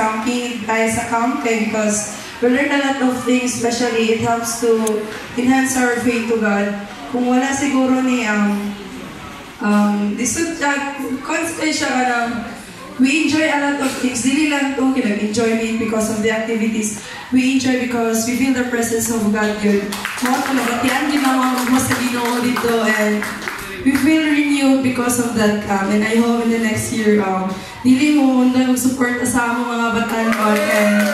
camping, sa camping because we learn a lot of things, especially it helps to enhance our faith to God. Kung wala siguro ni we enjoy a lot of things. Dili lang to enjoyment because of the activities. We enjoy because we feel the presence of God good. Mga kalabatian, ginawa mo sa Ginoo dito, and we feel renewed because of that. And I hope in the next year, dili mo nag-support sa among mga batanon, and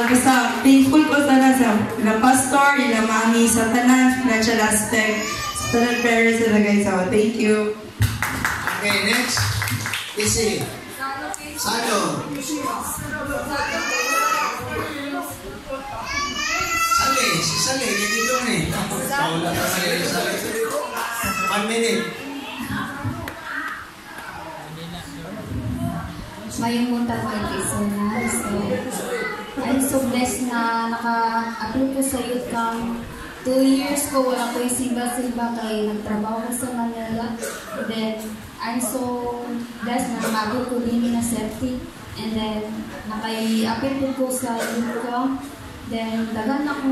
basta thankful ko sana sa pastor, ila mami, sa tanan, financial aspect, sa tanan parents na guys. So, thank you. Okay, next. Isi. Salo. Sali. Si Sali. Hindi doon eh. Wala ka Sali. 1 minute. Mayong munta ko kay Kisona. I'm so blessed na naka-approve ko sa youth camp. 2 years ko, wala ko yung simba-simba kay nagtrabaho ko sa Manila. Then, I'm so blessed na nakago ko din na safety. And then, nakay-approve ko sa youth camp. Then, dagan ako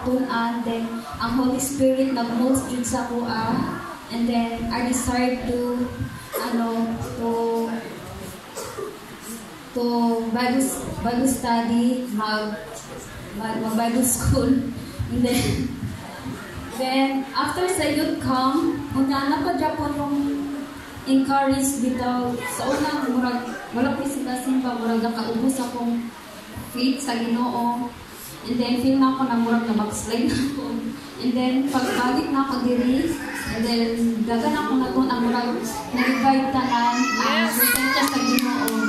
tunan. Then, ang Holy Spirit nag-most yun sa kuha. And then, I decided to Bible study, mag-Bible school. And then after sa youth camp, unana pa dyan po yung encourage dito. Sa una, wala ko simba-simba, murag nakaubos akong faith sa Ginoo. And then feel na ako na murag na backslide ako. And then pagbalik na ako diri, and then dagan ako na doon ang murag nag-guide tanan ang presensya sa Ginoo.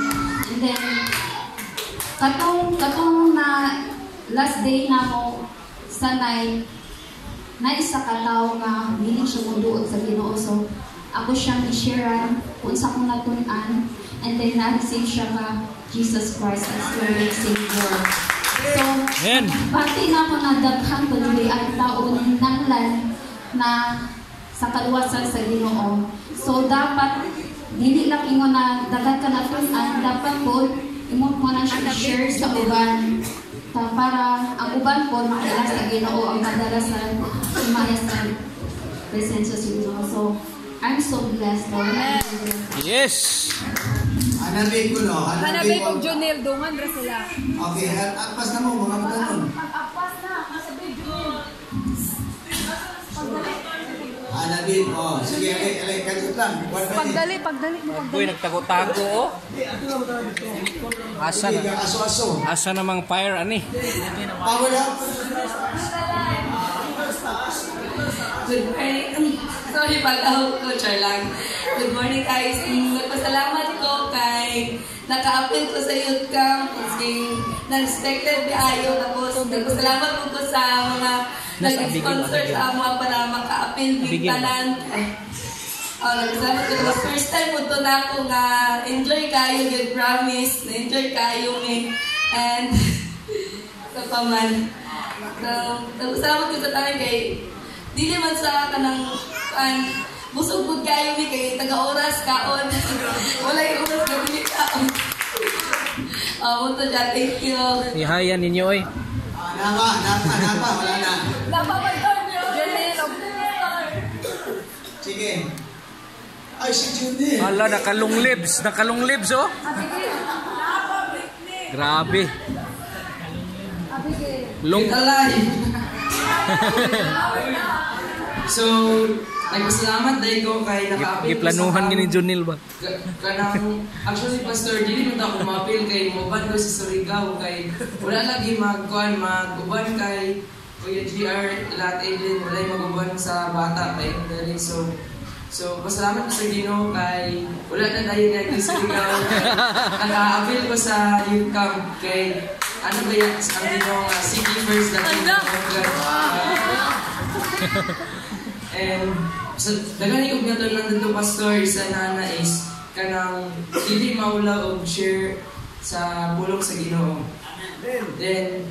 And then katong na last day na mo sanay na isa ka tao nga hindi siya muduot sa Ginoo. So ako siyang i-share kung sa akong natunan, and then na-receive siya ka Jesus Christ as Lord and Savior. So, pati na ako nadaghan ko nili ang taon nanglan na sa kaluwasan sa Ginoo. So dapat dili lang ingon na daghan ka natunan, dapat po imo mo na siya share sa uban. Para ang uban po makilala sa Ginoo ang kadalasan sumaya sa presensya sa Ginoo. So I'm so blessed, Lord. Yes! Hanapin ko, no? Hanapin ko, Jonel. Dungan ra sila. Okay, akpas na mo, mga magandang. Akpas na. Masabi, Jonel. Hanapin, sige, kalit lang. Pagdali. Uy, nagtago-tago, oh. Asa na? Aso-aso. Asa namang fire, ani? Power up. Good morning. Sorry, pag-out ko, char lang. Good morning, guys. Nagpasalamat ko kay naka-appeal ko sa youth camp. Na-expected ayo. Tapos, nagpasalamat ko sa mga nag-sponsor sa mga para maka-appeal bigtanan. Nagpasalamat ko. Tapos, first time po ito na ako nga enjoy kayo, good promise. Na-enjoy kayo, me. And, sa paman. Nagpasalamat ko sa tayo kay di naman sa kanang busog po kayo mi kay taga-oras kaon. Wala yung oras na bili kaon. Punto dyan, thank you. Ihayan ninyo, oy. Napa, wala na. Napapagdor niyo. Sige. Ay, si Judy. Hala, nakalong libs, oh. Grabe. So, nagpasalamat dahil ko kay naka-appeal ko Giplanuhan ni Jonel ba? Actually, Pastor, dili mo ako ma-appeal kay Moban ko sa Surigao kay wala lagi mag-uban kay Kuya GR, lahat Evelyn, wala yung mag-uban sa bata kay Evelyn. So, pasalamat ko sa Ginoo kay wala na tayo nga sa Surigao. Naka-appeal ko sa youth camp kay ano ba yan ang Ginoo nga city first na Ginoo. And so, dagani og nato lang dito pastor sa nana is kanang dili maula og share sa bulong sa Ginoo. Then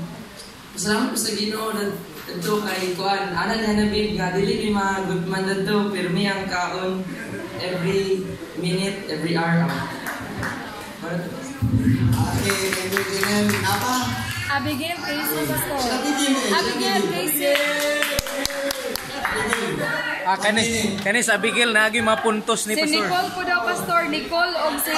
salamat po sa Ginoo dito kay kuan ana na nabig nga dili mi magudman dito pero mi ang kaon every minute, every hour. Okay, thank you, Janelle. Apa? Abigail Casey, Pastor. Abigail. Abigail Casey. Kanis Abigail nagi mapuntos ni Si Pastor. Nicole po daw, Pastor. Nicole og si...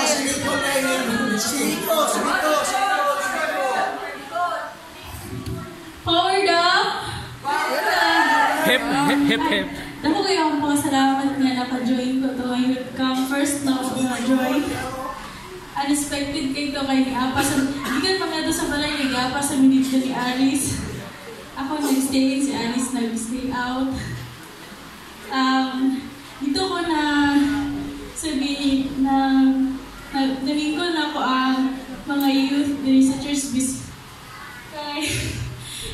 Powered up! Hip hip hip. Ako kayo ang mga salamat nga naka-join ko to. Youth Camp. First na ako na-join. Unexpected kayo to kay Gapa. Hindi ka mga to sa balay ni Gapa sa minute ni Alice. Ako nag-stay, si Alice nag-stay out. Dito ko na sabihin na nalingkod na ako ang mga youth diri sa church bis.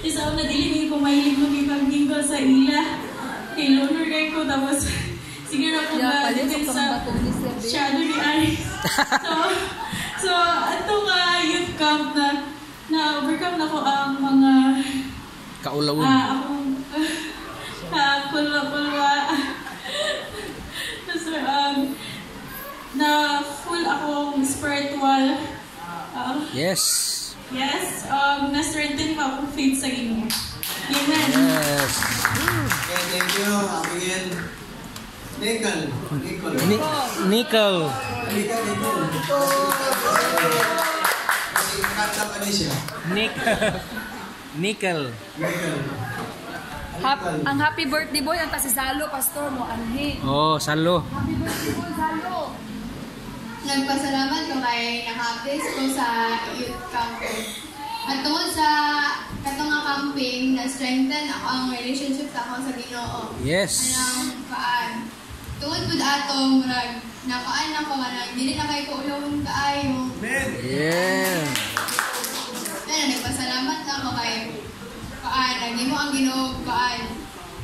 Isa ako nadilin ko mahilig mag-ipag-lingkod sa ila. Kay loner kayo ko tapos sige na po ba dito sa shadow ni Alice. So ato nga youth camp na overcome na ko ang mga Kaulawon. akong kulwa-kulwa. So, na full akong spiritual. Yes. Yes, na-strengthen pa akong faith sa Ginoo. Amen. Yes. Okay, thank you, Abigail. Nicole. Nickel. Kasi kanta pa niya siya. Nickel. Ang happy birthday boy, ang si Zalo, Pastor mo, anhi. Oh, salo. Happy birthday boy, Zalo. Nagpasalamat ko kay naka-place ko sa youth camp. At tungkol sa katong nga camping, na-strengthen ako ang relationship ako sa Ginoo. Yes. Anong paan. Tungkol po ato, murag, nakaan ako nga, dili na kayo kaulawon kaayo. Yeah. Pero nagpasalamat na ako kay paan, naging mo ang Ginoo paan.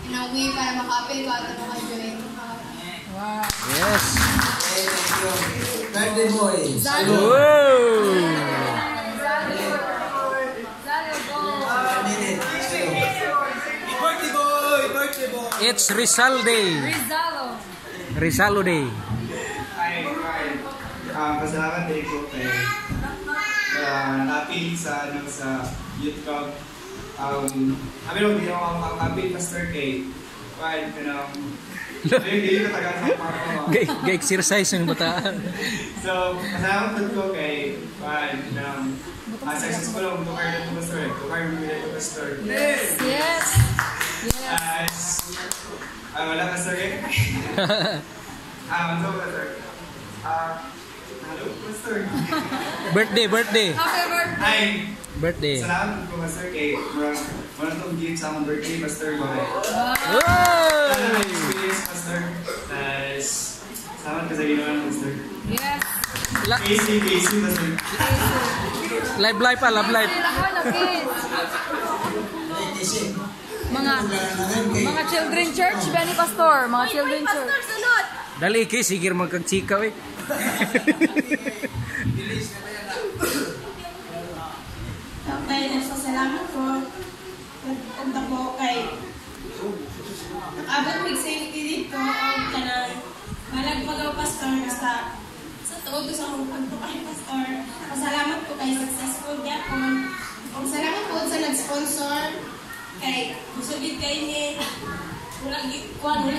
Inawi para makapil ko ato maka-join. Yes. Okay, thank you. Birthday boy. Wow. Birthday boy. It's Rizal Day. Rizalo. Rizalo Day. Hi. Pasalamat din ko kay napili sa youth club. Amin din ako ang napili Pastor kay kahit hindi ko tagal sa parko. Ga-exercise yung bata. So, pasalamat ko kay successful ang tukar ng Pastor. Tukar ng Pastor. Yes. Yes. Wala Pastor eh. Ano Pastor? Hello Pastor. Birthday. Happy birthday. Hi. Birthday. Salamat ko Pastor kay wala itong gift sa akong birthday Pastor. Wow. Experience Pastor. Salamat ka sa ginawa ng Pastor. Yes. Casey Pastor. Live pa, love live. Mga children church, Benny Pastor. Mga children church. Dali kay sige magkagchika eh. Okay, nasasalamat ko. Punta ko kay abot big safety dito ang kanang malagpagaw pastor basta sa tuod sa akong pagtukay pastor. Pasalamat ko kay successful gyapon. Salamat po sa nag-sponsor kay musugid kay ni wala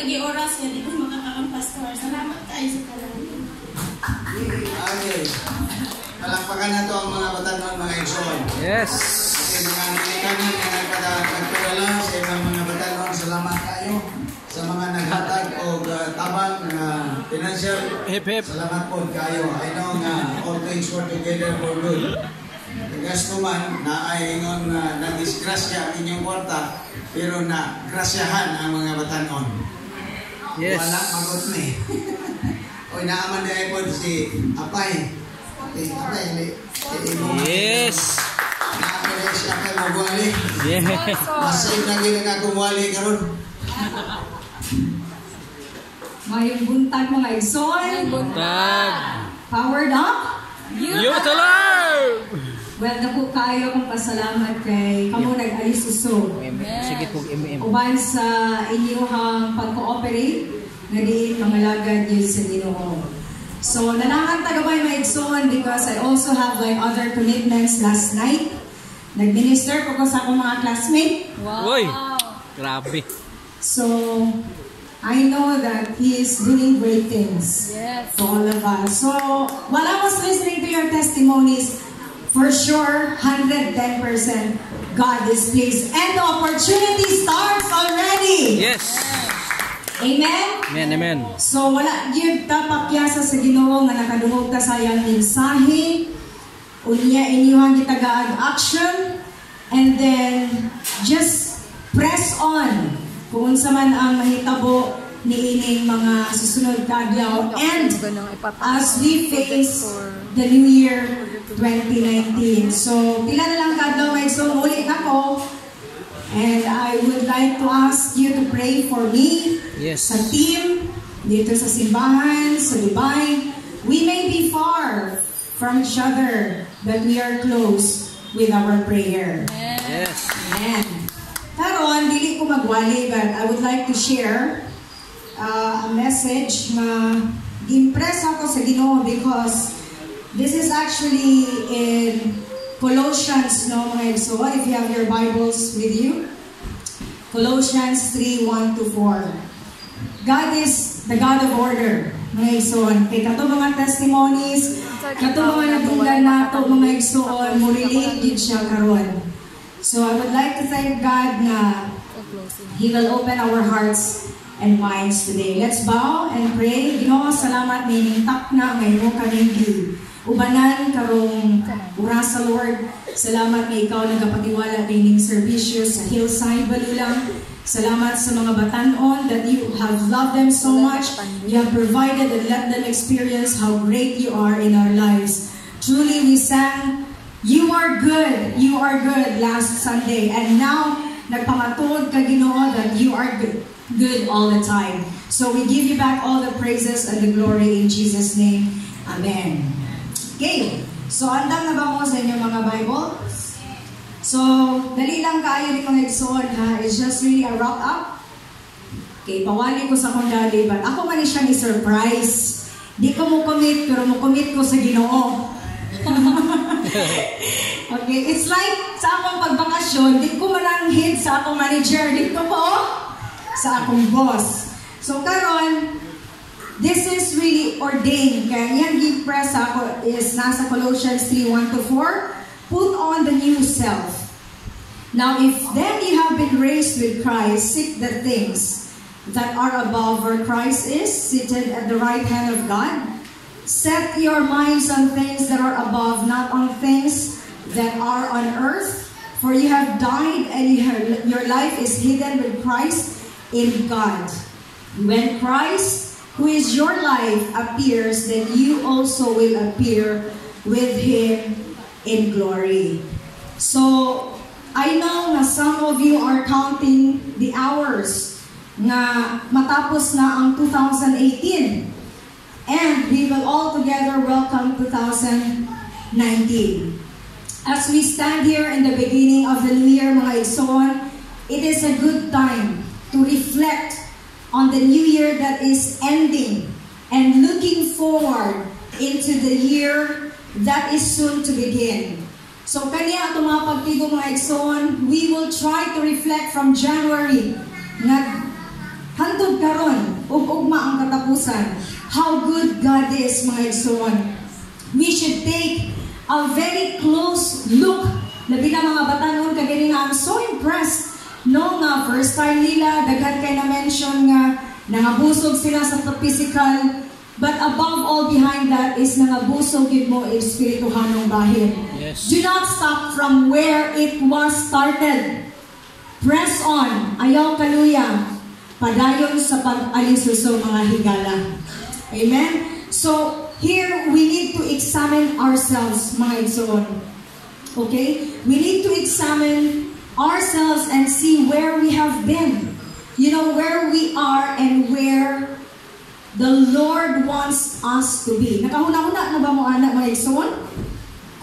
gi oras nga di ko makakaang pastor. Salamat kayo sa kanan. Okay. Palakpakan na ito ang mga batanon, mga igsoon. Yes. Kasi mga nanikanan na nagpadala sa ibang mga batanon, salamat kayo sa mga naghatag o tabang na financial. Hip hip. Salamat po kayo. I know nga all things work together for good. Gasto man na ay ingon na nadisgrasya ang inyong kwarta, pero na grasyahan ang mga batanon. Yes. Wala magot ni. Oy, naaman na po si Apay. Yes. Naaman na siya kay Magwali. Yes. Masay na gina nga kumwali karon. Mayong buntag mga igsoon. Tag. Powered up. Youth alive. Well, naku kayo kong pasalamat kay kamo nag-alis uso. Sige po MM. Uban sa inyong pag-cooperate nga diin mga lagad yun sa Ginoo. So, nanangan tagabay mga igsoon because I also have like other commitments last night. Nag-minister ko sa akong mga classmate. Wow! Uy! Grabe. So, I know that He is doing great things for all of us. So, while I was listening to your testimonies, for sure, 110% God is pleased. And the opportunity starts already. Yes. Amen? Amen, amen. So, wala gyud ta pakyasa sa Ginoo nga nakaduhog ta sa iyang mensahe. Unya inyong gitagaad action. And then, just press on kung unsa man ang mahitabo niining mga susunod ka adlaw. And as we face the new year 2019. So, pila na lang ka adlaw may so uli na ko. And I would like to ask you to pray for me, sa team, dito sa simbahan, sa Dubai. We may be far from each other, but we are close with our prayer. Yes. Amen. Karon, dili ko magwali, but I would like to share a message na impress ako sa Ginoo because this is actually in Colossians, no, mga igsoon, if you have your Bibles with you. Colossians 3:1-4. God is the God of order, mga igsoon. Kaya kato mga testimonies, kato mga natunggan nato, mga igsoon, mo relate din siya karon. So I would like to thank God na He will open our hearts and minds today. Let's bow and pray. Ginoo, salamat may tak na ngayon kaming ubanan karong oras sa Lord. Salamat na ikaw nagapatiwala ng serbisyo sa Hillside Balulang. Salamat sa mga batanon that you have loved them so much. You have provided and let them experience how great you are in our lives. Truly we sang, You are good last Sunday. And now, nagpamatod ka Ginoo that you are good all the time. So we give you back all the praises and the glory in Jesus' name. Amen. Okay, so andam na ba mo sa inyong mga Bible? So, dali lang kayo ni mga igsoon ha. It's just really a wrap up. Okay, pawali ko sa kong dali, but ako man siya ni surprise. Di ko mo commit, pero mo commit ko sa Ginoo. Okay, it's like sa akong pagbakasyon, di ko mananghid sa akong manager, dito po sa akong boss. So, karon, this is really ordained. Kaya yan gi-press ako is nasa Colossians 3:1-4. Put on the new self. Now, if then you have been raised with Christ, seek the things that are above where Christ is, seated at the right hand of God. Set your minds on things that are above, not on things that are on earth. For you have died and your life is hidden with Christ in God. When Christ, who is your life, appears, then you also will appear with Him in glory. So, I know na some of you are counting the hours na matapos na ang 2018. And we will all together welcome 2019. As we stand here in the beginning of the new year, mga igsoon, it is a good time to reflect on the new year that is ending and looking forward into the year that is soon to begin. So kanya ato mga pagtigo mga igsoon, we will try to reflect from January na hantod karon ug ugma ang katapusan. How good God is, mga igsoon. We should take a very close look. Labi na mga batanon kagani nga I'm so impressed. No nga, first time nila, daghan kay na-mention nga, nangabusog sila sa physical, but above all behind that is nangabusog yun mo espirituhanong bahin. Yes. Do not stop from where it was started. Press on, ayaw kaluya, padayon sa pag-alisuso mga higala. Amen? So, here we need to examine ourselves, mga igsoon. Okay? We need to examine ourselves and see where we have been. You know, where we are and where the Lord wants us to be. Nakahuna-huna na ba mo anak mga igsoon?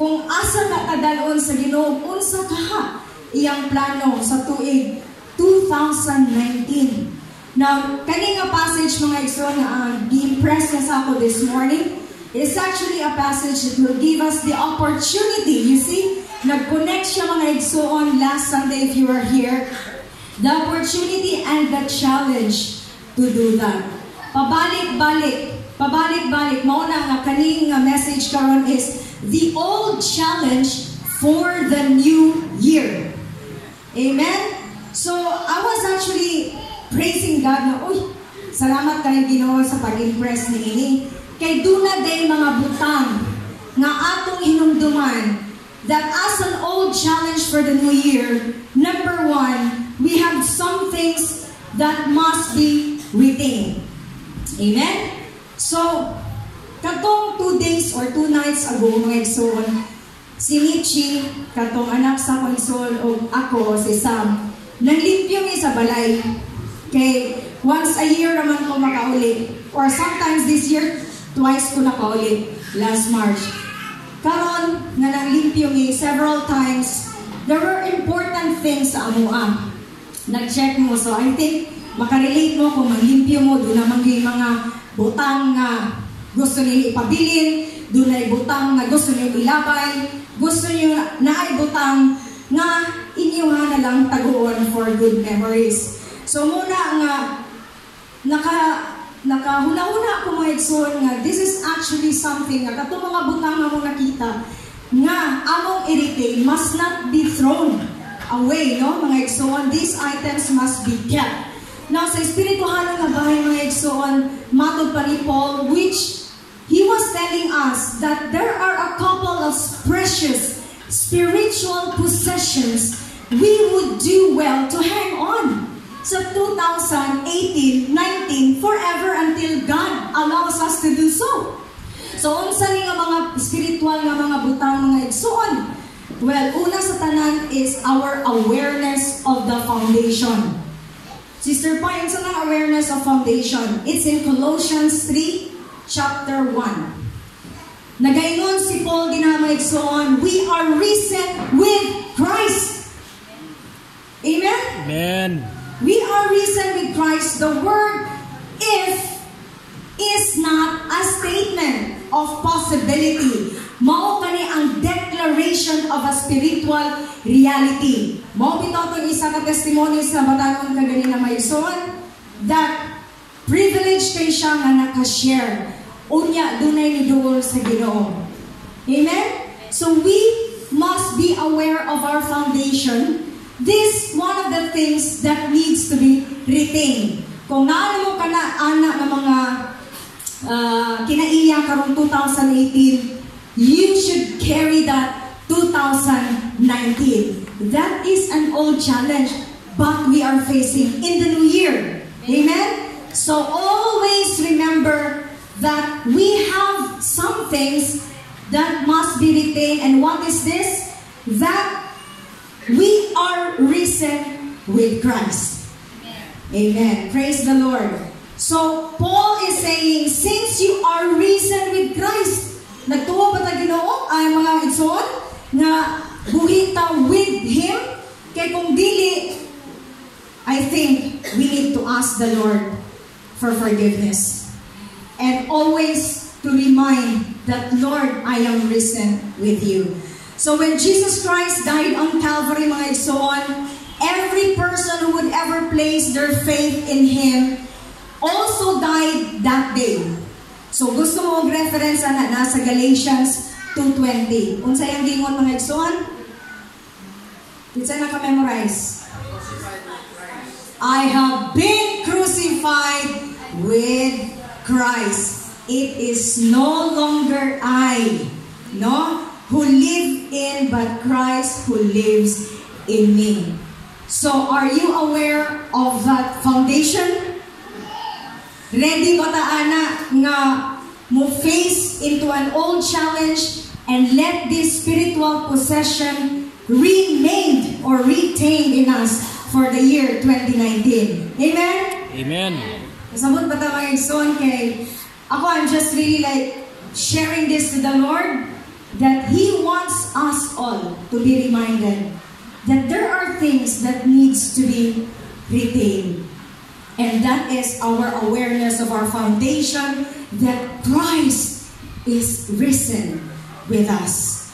Kung asa ka kadalon sa Ginoo, unsa ka iyang plano sa tuig 2019. Now, kani nga passage mga igsoon na gi-impress na sa ako this morning, It's actually a passage that will give us the opportunity. You see, nag-connect siya mga igsoon last Sunday if you were here. The opportunity and the challenge to do that. Pabalik-balik. Pabalik-balik. Mauna nga kaning message karon is the old challenge for the new year. Amen? So, I was actually praising God na, uy, salamat kayo Ginoo sa pag-impress ni ini. Kay duna day mga butang nga atong hinumduman that as an old challenge for the new year, number one, we have some things that must be retained. Amen? So, katong 2 days or 2 nights ago, mga igsoon, si Michi, katong anak sa konsol, o ako, si Sam, nanglimpyo mi sa balay. Kay once a year naman ko makauli. Or sometimes this year, twice ko nakauli. Last March. Karon nga nanglimpyo mi several times, there were important things sa amua. Nag-check mo. So I think, makarelate mo kung manglimpyo mo, doon naman yung mga butang nga gusto niyo ipabilin, doon ay butang nga gusto niyo ilabay, gusto niyo na ay butang nga inyuhan na lang taguon for good memories. So muna nga nakahuna-huna ako mga igsoon nga this is actually something nga katong mga butang nga mo nakita nga among i-retain must not be thrown away, no? Mga igsoon, these items must be kept. Now sa espirituhan nga bahay mga igsoon, matod pa ni Paul, which he was telling us that there are a couple of precious spiritual possessions we would do well to hang on sa 2018, 19, forever until God allows us to do so. So, unsa ni nga mga spiritual nga mga butang mga igsoon? Well, una sa tanan is our awareness of the foundation. Sister Pa, yung sa awareness of foundation, it's in Colossians 3, chapter 1. Nagaingon si Paul ginamaigsoon, we are risen with Christ. Amen? Amen. We are risen with Christ. The word if is not a statement of possibility. Mao kani ang declaration of a spiritual reality. Mao bitaw itong isa ka testimony sa batanon kagani na maigsoon that privilege kay siya nga naka-share. Unya dunay ni duol sa Ginoo. Amen? So we must be aware of our foundation. This one of the things that needs to be retained. Kung naano mo ka na anak ng mga kinaiya karong 2018, you should carry that 2019. That is an old challenge, but we are facing in the new year. Amen? So always remember that we have some things that must be retained. And what is this? That we are risen with Christ. Amen. Praise the Lord. So Paul is saying, since you are risen with Christ, nagtuwa ba ta Ginoo ay mga igsoon nga buhita with Him? Kay kung dili, I think we need to ask the Lord for forgiveness. And always to remind that, Lord, I am risen with you. So when Jesus Christ died on Calvary, mga igsoon, every person who would ever place their faith in Him also died that day. So gusto mo reference na nasa Galatians 2:20. Unsay ang gingon mga igsoon? It's naka-memorize. I have been crucified with Christ. It is no longer I, no, who live in, but Christ who lives in me. So, are you aware of that foundation? Ready ba ta ana nga mo face into an old challenge and let this spiritual possession remain or retain in us for the year 2019? Amen? Amen. Kasabot ba ta mga igsoon kay ako, I'm just really like sharing this to the Lord that He wants us all to be reminded that there are things that needs to be retained. And that is our awareness of our foundation, that Christ is risen with us.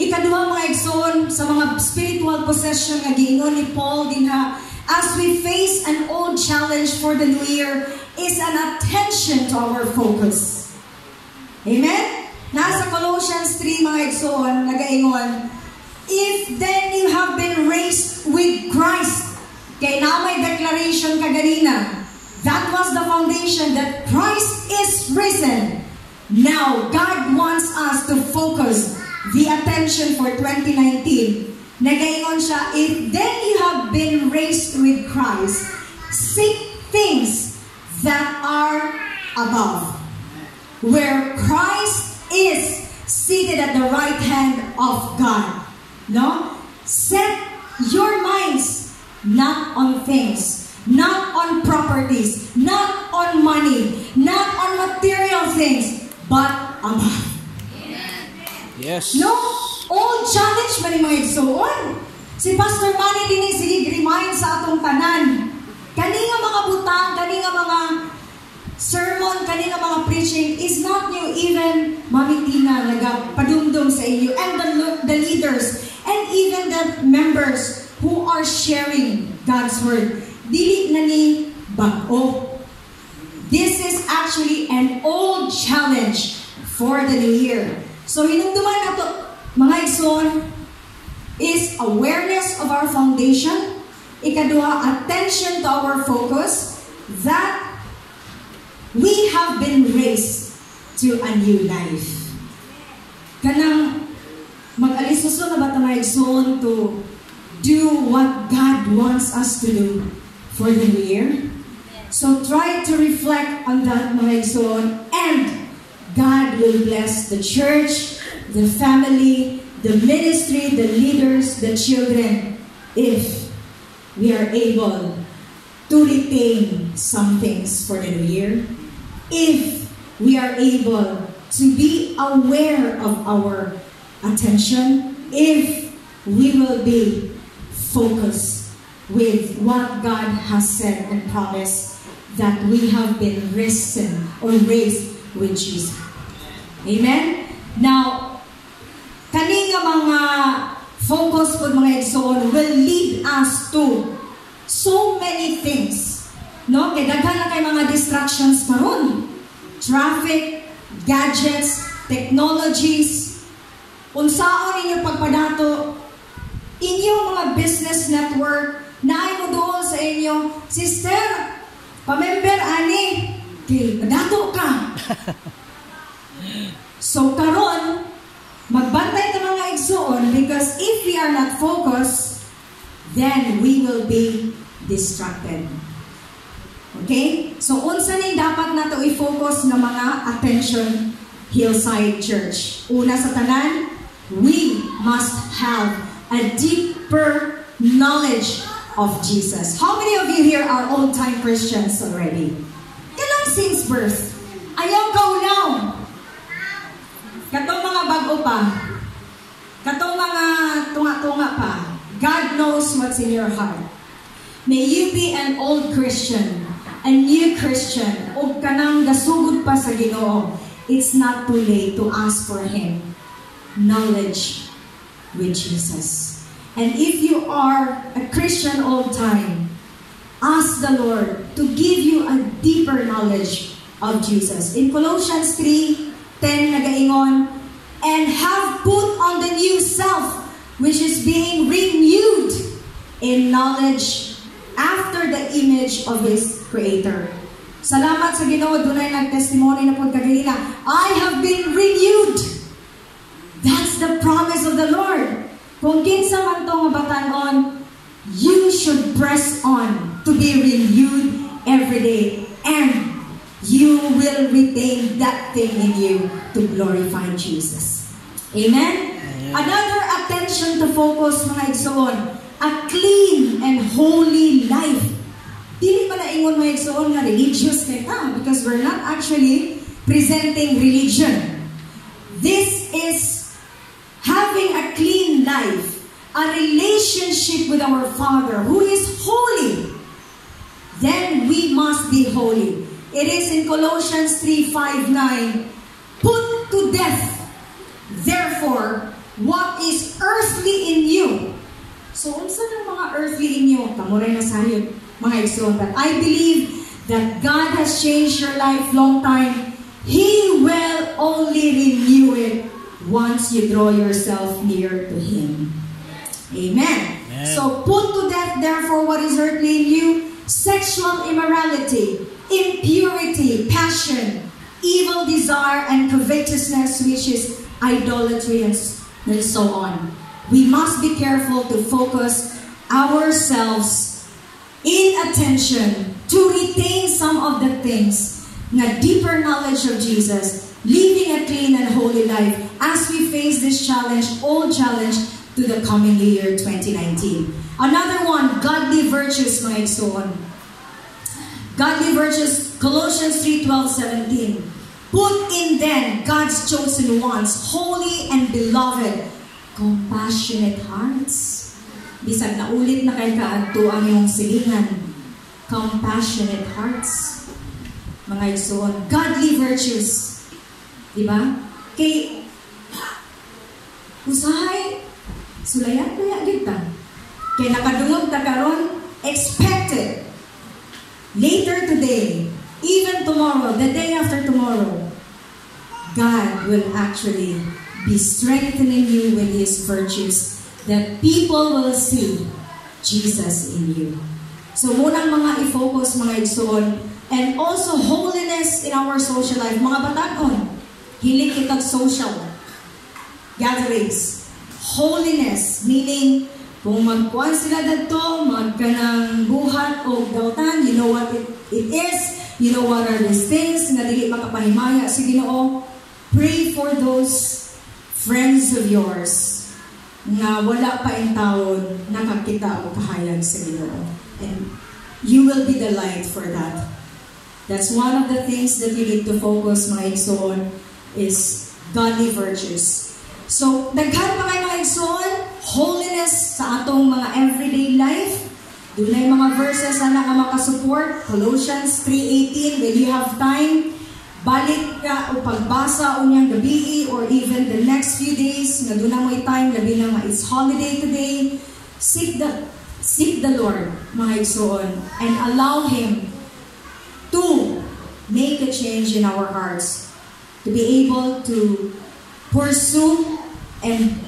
Ikaduha mga igsoon sa mga spiritual possession nga giingon ni Paul dinha, as we face an old challenge for the new year, is an attention to our focus. Amen? Nasa Colossians 3 mga igsoon, nagaingon, if then you have been raised with Christ, kay na may declaration kaganina, that was the foundation that Christ is risen. Now, God wants us to focus the attention for 2019. Nagaingon siya, if then you have been raised with Christ, seek things that are above, where Christ is seated at the right hand of God. No? Set your minds not on things, not on properties, not on money, not on material things, but above. Yes. No? All challenge man yung mga igsoon. Si Pastor Manny din sige remind sa atong tanan. Kani nga mga butang, kani nga mga sermon, kani nga mga preaching is not new. Even Mami Tina nagapadumdum sa inyo, and the leaders, and even the members who are sharing God's word. Dili na ni bag-o. This is actually an old challenge for the new year. So hinumduman nato mga igsoon is awareness of our foundation. Ikaduha, attention to our focus, that we have been raised to a new life. Kanang mag-alisuso na ba mga igsoon to do what God wants us to do for the new year? So try to reflect on that mga igsoon, and God will bless the church, the family, the ministry, the leaders, the children, if we are able to retain some things for the new year, if we are able to be aware of our attention, if we will be focused with what God has said and promised, that we have been risen or raised with Jesus. Amen? Now, kani nga mga focus po mga igsoon will lead us to so many things. No? Kaya daghan na kay mga distractions maron. Traffic, gadgets, technologies, unsaon ninyo pagpadato, inyong mga business network, naay mo doon sa inyo, sister, pamember ani, okay, padato ka. So karon, magbantay ka mga igsoon, because if we are not focused, then we will be distracted. Okay? So unsa ni dapat nato i-focus na mga attention Hillside Church? Una sa tanan, we must have a deeper knowledge of Jesus. How many of you here are old-time Christians already? Kanang since birth. Ayaw kaunaw. Katong mga bago pa. Katong mga tunga-tunga pa. God knows what's in your heart. May you be an old Christian, a new Christian, o kanang gasugod pa sa Ginoo. It's not too late to ask for Him knowledge with Jesus. And if you are a Christian old time, ask the Lord to give you a deeper knowledge of Jesus. In Colossians 3:10 nagaingon, and have put on the new self, which is being renewed in knowledge after the image of His Creator. Salamat sa Ginoo, dunay nag-testimony na pod kagaina, I have been renewed. That's the promise of the Lord. Kung kinsa man to nga batan-on, you should press on to be renewed every day, and you will retain that thing in you to glorify Jesus. Amen? Another attention to focus mga igsoon, a clean and holy life. Dili pa na ingon mga igsoon nga religious kita, because we're not actually presenting religion. This is having a clean life, a relationship with our Father who is holy. Then we must be holy. It is in Colossians 3:5-9, put to death, therefore, what is earthly in you. So, unsa ng mga earthly in you? Kamuray na sayod, mga igsoon. But I believe that God has changed your life long time. He will only renew it once you draw yourself near to Him. Amen. So, put to death, therefore, what is earthly in you: sexual immorality, impurity, passion, evil desire, and covetousness, which is idolatry, and so on. We must be careful to focus ourselves in attention to retain some of the things, na deeper knowledge of Jesus, living a clean and holy life as we face this challenge, old challenge, to the coming year 2019. Another one, godly virtues, mga igsoon. Godly virtues, Colossians 3:12-17. Put in then God's chosen ones, holy and beloved, compassionate hearts. Bisag na ulit na kay kaadto ang iyong silingan. Compassionate hearts. Mga igsoon, godly virtues. Diba? Kay usahay, sulayan kaya kita. Kay nakadungog ta karon, expected. Later today, even tomorrow, the day after tomorrow, God will actually be strengthening you with His virtues, that people will see Jesus in you. So munang mga i-focus, mga igsoon, and also holiness in our social life. Mga batanon, hilig kitag social gatherings. Holiness, meaning, kung magkuhan sila dito, magkanang buhat o dautan, you know what it is, you know what are these things, nga dili makapahimaya sa Ginoo. Pray for those friends of yours na wala pa in taon nakakita o kahayag sa Ginoo. And you will be the light for that. That's one of the things that you need to focus, mga igsoon, is godly virtues. So, daghan pa kayo, mga igsoon, holiness sa atong mga everyday life. Doon na yung mga verses na makasupport. Colossians 3:18, when you have time, balik ka o pagbasa o niyang gabi or even the next few days, na doon na mo time, labi na nga it's holiday today, seek the Lord, mga igsoon, and allow Him to make a change in our hearts, to be able to pursue and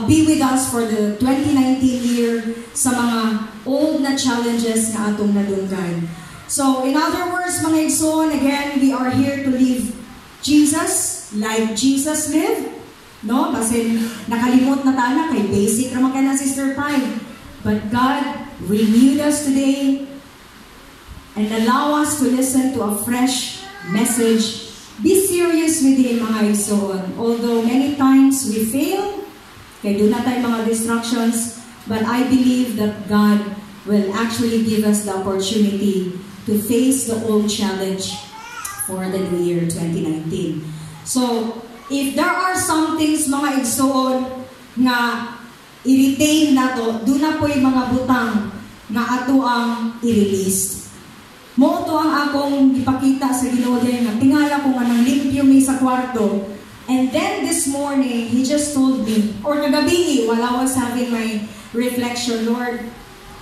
be with us for the 2019 year sa mga old na challenges na atong nadunggan. So, in other words, mga igsoon, again, we are here to live Jesus like Jesus lived. No? Kasi nakalimot na tayo kay basic naman kay na Sister Pride. But God renewed us today and allow us to listen to a fresh message. Be serious with Him, mga igsoon. Although many times we fail, kaya doon na tayo mga distractions, but I believe that God will actually give us the opportunity to face the old challenge for the new year 2019. So, if there are some things, mga igsoon, nga i-retain na to, doon na po yung mga butang na ato ang i-release. Mo to ang akong ipakita sa Ginoo nga tingala ko nga nang limpyo mi sa kwarto. And then this morning, He just told me, or kagabi, while I was having my reflection, Lord,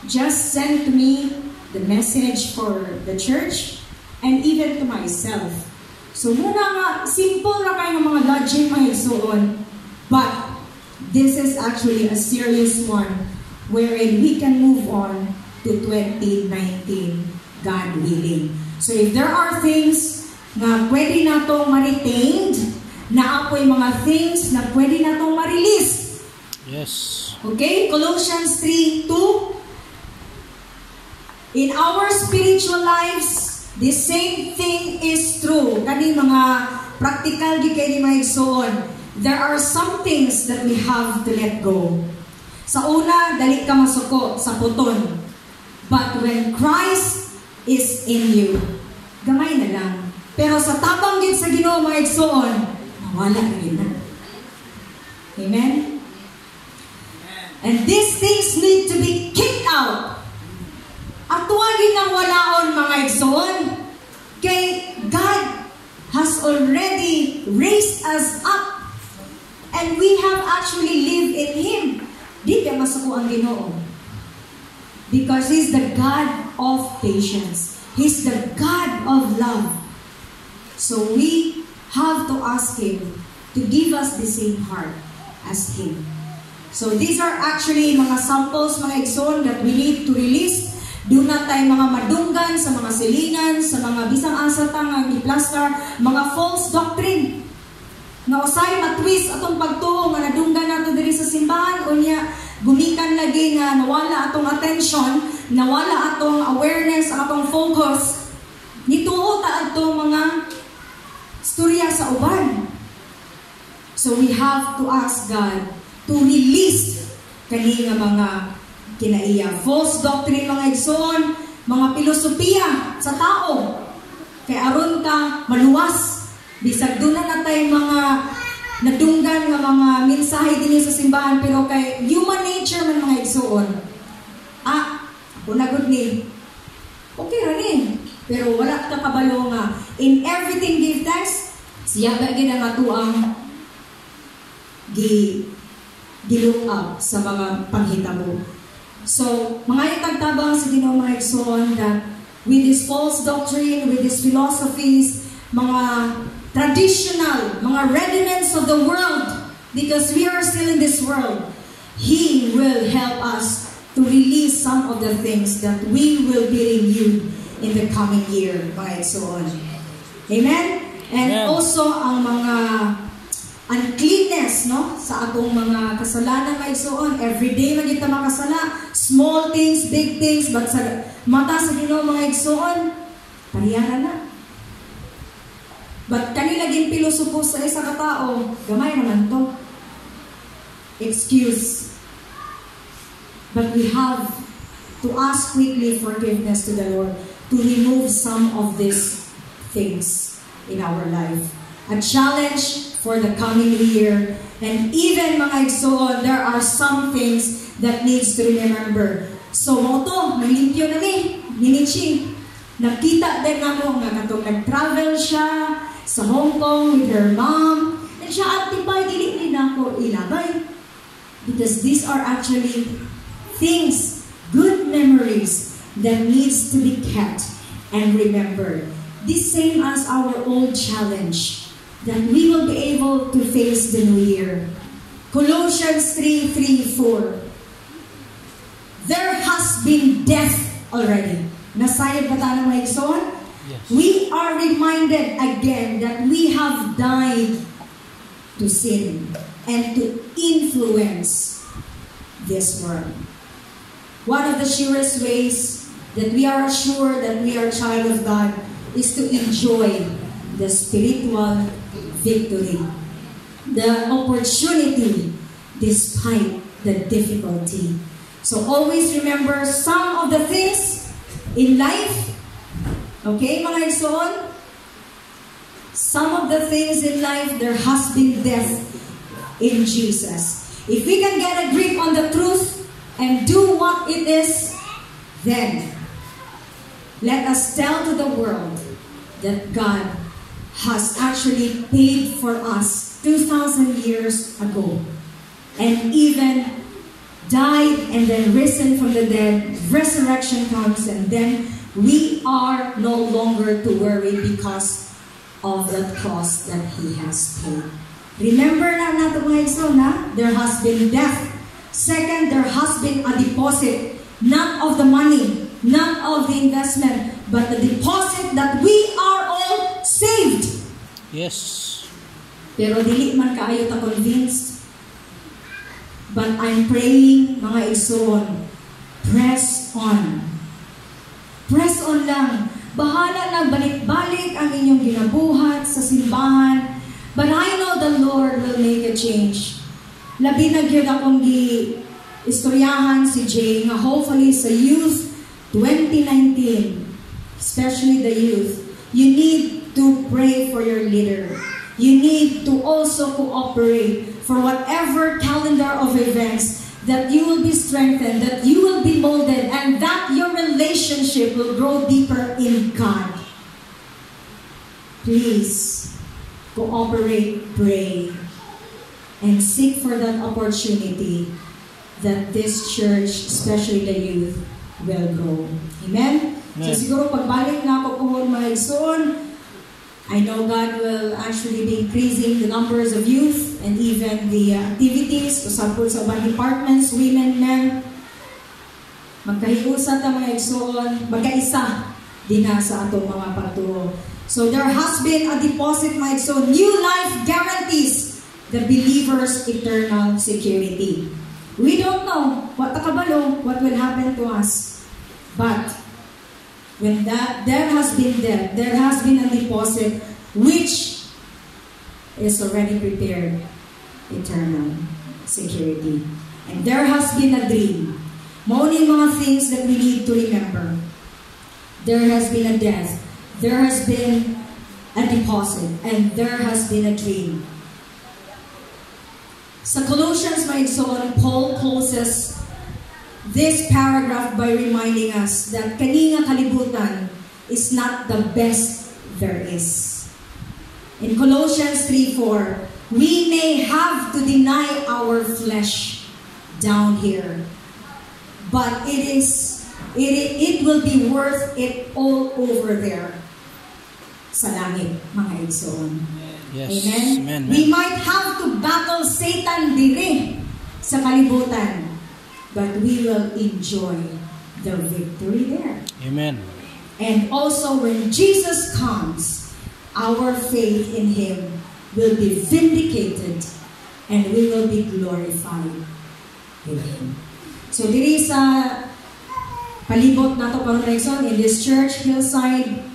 just send to me the message for the church and even to myself. So muna nga, simple na kayo ng mga lodging, mga igsoon. But this is actually a serious one wherein we can move on to 2019. God willing. So if there are things na pwede na itong ma-retained, na apoy mga things na pwede na itong ma-release. Yes. Okay? Colossians 3:2. In our spiritual lives, the same thing is true. Kani mga practical di kayo ni mga igsoon. There are some things that we have to let go. Sa una, dali ka masuko sa puton. But when Christ is in you, gamay na lang. Pero sa tabang din sa Ginoo, mga igsoon, mawala na yun na. Amen? And these things need to be kicked out. At tuwagin ng walaon, mga igsoon, kay God has already raised us up. And we have actually lived in Him. Di ka masuko ang Ginoo. Because He's the God of patience. He's the God of love. So we have to ask Him to give us the same heart as Him. So these are actually mga samples, mga igsoon that we need to release. Doon na tayo mga madunggan sa mga silingan, sa mga bisang asatang ang i-plaster, mga false doctrine. Nga usay matwist atong pagtuo nga nadunggan nato diri sa simbahan o niya gumikan lagi nga nawala atong attention, nawala atong awareness, atong focus. Nituo ta atong mga storya sa uban. So we have to ask God to release kani nga mga kinaiya. False doctrine, mga igsoon, mga filosofiya sa tao. Kay aron ka maluwas. Bisag doon na tayo mga nadunggan nga mga mensahe din sa simbahan, pero kay human nature man mga igsoon. Ako nagod ni. Okay ra ni. Pero wala ka kabalo nga. In everything give thanks. Siya ba gid ang atuang gi-look up sa mga panghitabo. So, mga itagtabang sa Ginoo mga igsoon that with this false doctrine, with these philosophies, mga traditional, mga rudiments of the world, because we are still in this world, He will help us to release some of the things that we will be renewed in the coming year, mga igsoon. Amen? And also, ang mga uncleanness, no? Sa atong mga kasalanan, mga igsoon. Everyday man kita makasala. Small things, big things, but sa mata sa Ginoo mga igsoon, parihara na. But kanila gin pilosopo sa isa ka tao, gamay naman to. Excuse. But we have to ask quickly forgiveness to the Lord to remove some of these things in our life. A challenge for the coming year. And even mga igsoon, there are some things that needs to remember. So, mo to, nalimpyo na ni Nichi. Nakita din ako nga katong nag-travel siya sa Hong Kong with her mom. And siya atibay, dili na ako ilabay. Because these are actually things, good memories that needs to be kept and remembered. This same as our old challenge, that we will be able to face the new year. Colossians 3:4. There has been death already. Nasayad ba tayo mga igsoon? Yes. We are reminded again that we have died to sin and to influence this world. One of the surest ways that we are assured that we are a child of God is to enjoy the spiritual victory, the opportunity despite the difficulty. So always remember some of the things in life, okay mga igsoon, some of the things in life, there has been death in Jesus. If we can get a grip on the truth and do what it is, then let us tell to the world that God has actually paid for us 2,000 years ago and even died and then risen from the dead. Resurrection comes and then we are no longer to worry because of that cross that He has paid. Remember na natin mga igsoon, there has been death. Second, there has been a deposit, not of the money, not of the investment, but the deposit that we are all saved. Yes. Pero dili man kaayo ta convinced. But I'm praying, mga igsoon, press on. Press on lang. Bahala lang, balik-balik ang inyong ginabuhat sa simbahan. But I know the Lord will make a change. Labi na gyud akong istoryahan si Jay nga hopefully sa youth 2019, especially the youth, you need to pray for your leader. You need to also cooperate for whatever calendar of events that you will be strengthened, that you will be molded, and that your relationship will grow deeper in God. Please, cooperate, pray, and seek for that opportunity that this church, especially the youth, will grow. Amen? So siguro pagbalik na ako po mga igsoon, I know God will actually be increasing the numbers of youth and even the activities, usapol sa mga departments, women, men. Magkahiusat ang mga igsoon, magkaisa din na sa atong mga pagtuo. So there has been a deposit, mga igsoon. New life guarantees the believer's eternal security. We don't know what will happen to us. But when there has been a deposit which is already prepared, eternal security. And there has been a dream. Many mga things that we need to remember. There has been a death. There has been a deposit. And there has been a dream. Sa Colossians, my son, Paul closes this paragraph by reminding us that kaninga kalibutan is not the best there is. In Colossians 3:4, we may have to deny our flesh down here, but it will be worth it all over there sa langit, mga igsoon. Yes. Amen? We might have to battle Satan dire sa kalibutan, but we will enjoy the victory there. Amen. And also when Jesus comes, our faith in Him will be vindicated and we will be glorified with Him. So diri sa palibot nato congregation in this church, Hillside,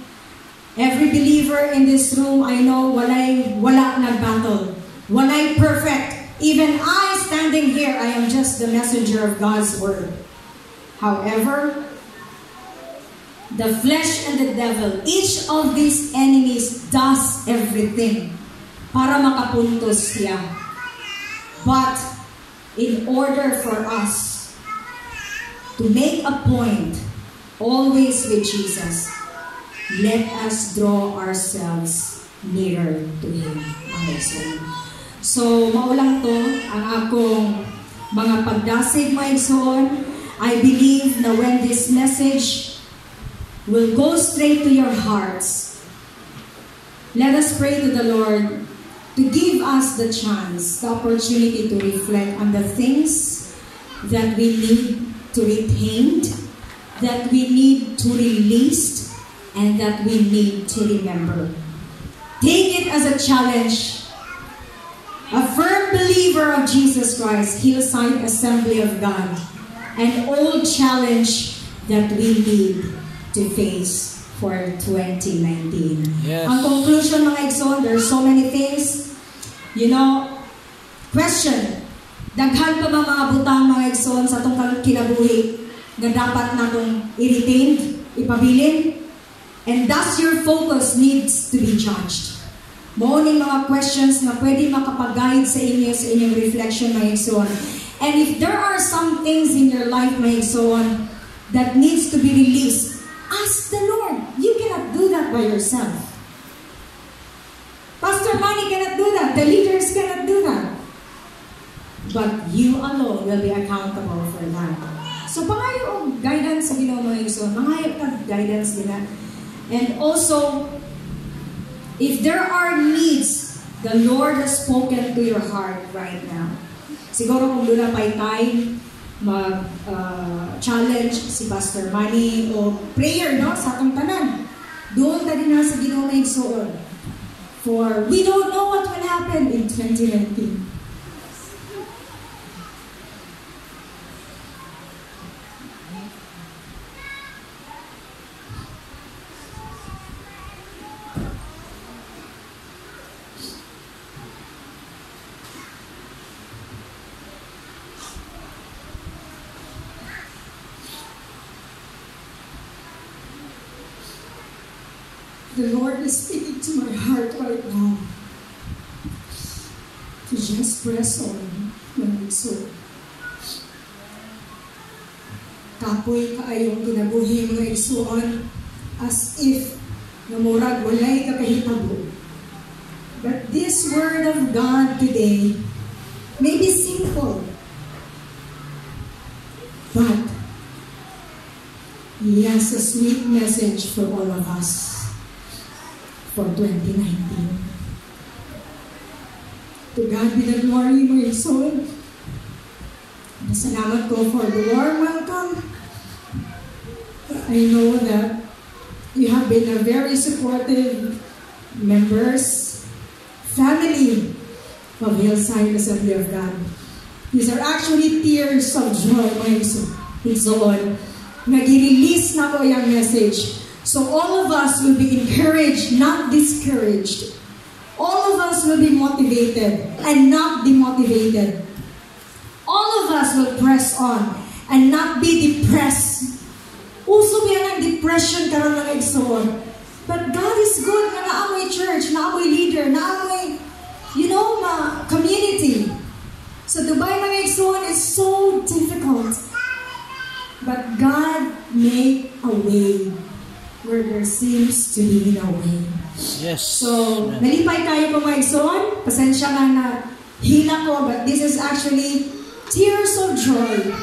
every believer in this room, I know wala nagbattle. Walay perfect. Even I standing here, I am just the messenger of God's word. However, the flesh and the devil, each of these enemies does everything para makapuntos siya. But in order for us to make a point always with Jesus, let us draw ourselves nearer to Him. So, maulang to ang akong mga pagdasig, my son. I believe na when this message will go straight to your hearts, let us pray to the Lord to give us the chance, the opportunity to reflect on the things that we need to retain, that we need to release, and that we need to remember. Take it as a challenge. A firm believer of Jesus Christ, Hillside Assembly of God, an old challenge that we need to face for 2019. Yes. Ang conclusion, mga igsoon, there's so many things. You know, question, daghan pa ba mga butang, mga igsoon, sa itong kinabuhi na dapat natong i-retain, ipabilin? And thus your focus needs to be judged. Maoning mga questions na pwede makapag-guide sa inyo sa inyong reflection, mga igsoon. And if there are some things in your life, mga igsoon, that needs to be released, ask the Lord. You cannot do that by yourself. Pastor Manny cannot do that. The leaders cannot do that. But you alone will be accountable for that. So, pangayo ang guidance sa Ginoo, mga igsoon. Pangayo ang guidance nila. And also, if there are needs, the Lord has spoken to your heart right now. Siguro kung doon na pa'y time, mag-challenge si Pastor Manny o prayer, no? Sa atong tanan. Doon ka din na sa Ginoo na igsoon. For we don't know what will happen in 2019. The Lord is speaking to my heart right now to just press on my soul. Kapoy kaayong kinabuhi mga igsoon as if namurag walay kakahitabo. But this word of God today may be simple, but He has a sweet message for all of us for 2019. To God be the glory, my soul. Salamat ko for the warm welcome. I know that you have been a very supportive members, family of Hillside Assembly of God. These are actually tears of joy, my soul. Nag-release na ko yung message. So all of us will be encouraged, not discouraged. All of us will be motivated and not demotivated. All of us will press on and not be depressed. Uso ba ng depression karon ng igsoon? But God is good na naamoy church, naamoy leader, naamoy, community. So Dubai mga igsoon is so difficult. But God made a way where there seems to be no way. Yes. So, nalipay tayo po mga igsoon. Pasensya nga na hila ko, but this is actually tears of joy.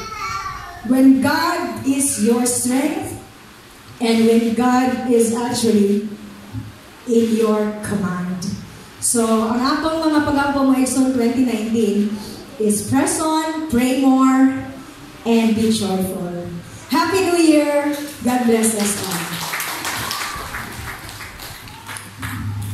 When God is your strength, and when God is actually in your command. So, ang atong mga pag-apo mga igsoon 2019 is press on, pray more, and be joyful. Happy New Year! God bless us all.